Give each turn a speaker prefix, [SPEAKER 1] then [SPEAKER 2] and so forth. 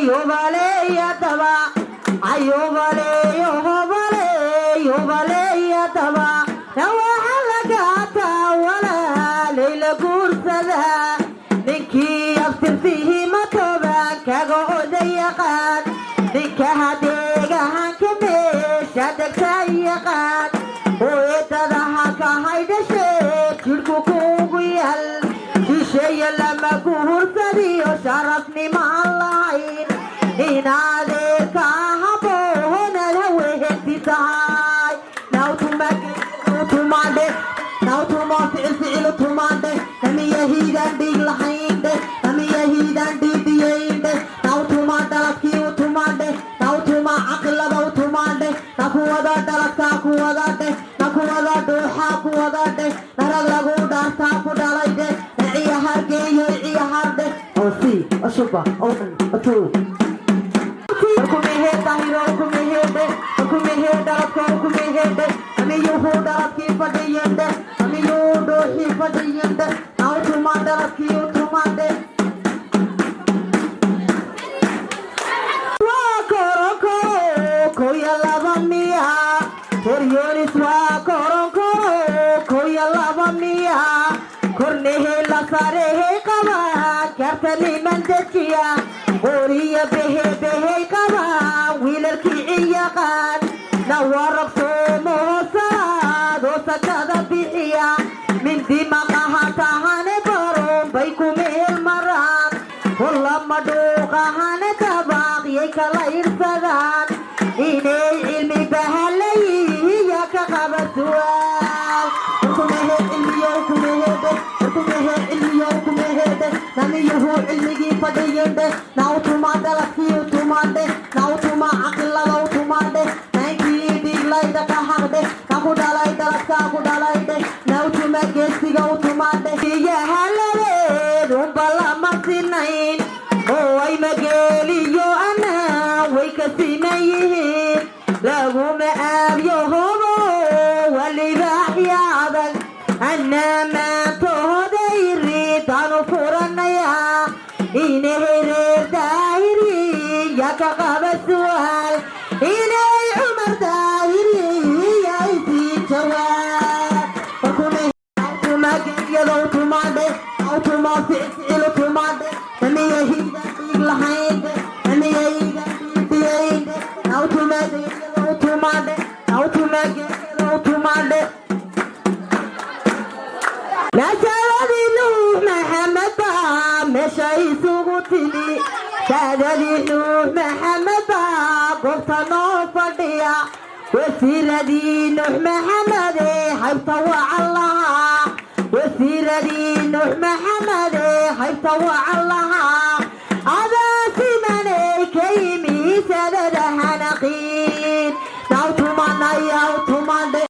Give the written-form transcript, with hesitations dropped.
[SPEAKER 1] يوبالي يا تبا يوبالي يوبالي يوبالي يا تبا نوا حلقاتا ولا ليلة قرصدا نكي يغفر فيه مطوبا كاقو ديقان نكا هديقا هنكمي شادك سيقان ويتضحك هيدا شيء تلكو كوغيال شيء لما كهور سدي وشرفني مع الله يناديك هبون الهوي انتساي ناو تمكي ناو تماندي ناو تمافئل تماندي نمي يهيدان دي لحيندي نمي يهيدان دي دييندي ناو تماندلكي وتماندي ناو تما عقل دو تماندي نكو ودا دلكا كو ودا نكو ودا دوحا كو ودا نرغلغو دارتا كو دالايدي نعيا هارجي يعيا هارده أوسي أشوفا أومن أتو Kumehe tahiro kumehe de kumehe darat ko kumehe de ami yuho darat ki padiyende ami yudo hi padiyende now tuma darat ki tuma de wa koro koro koyala bamiya koryoni swa koro koro koyala bamiya kornehe la sare he kama kertali mandechiya Oriya behe behe kaba wiler ki iyakan nawarab somo sa dosa kada biya min dima kahata hane barom bay kumel maran holla madu kahane tabaq ye kala irsadan ine ilmi bahalai ya ka khabasual kumehe ilmi yo kumehe de kumehe ilmi yo kumehe de nami yuhu ilmi gi padiyende now tuma dalaki tumande now tuma akilla now tumande nanki diglai da kahade kaku dalai dalaka ku dalai de now tuma gesi go tumande ye halale rumbala masinain oh ay mageli yo ana way kasinayin lagu ma ab yo hobo wali bahya adag anna ma tohdairi tanu furanaya إنهر داهري يا كغاب السؤال إنه عمر داهري يا إيتي جوال فكونه أوتما كيلو تماده أوتما فيل تماده نمي يهيدا بيغلهيد نمي يهيدا بيهيد أوتما كيلو تماده أوتما كيلو تماده لا شرادي نوح محمد مشي سوغتني كذلي نوح محمد قلت نوفديا وسيردي نوح محمد حيطوع الله وسيردي نوح محمد حيطوع الله هذا سمني كيمي سدد هنقي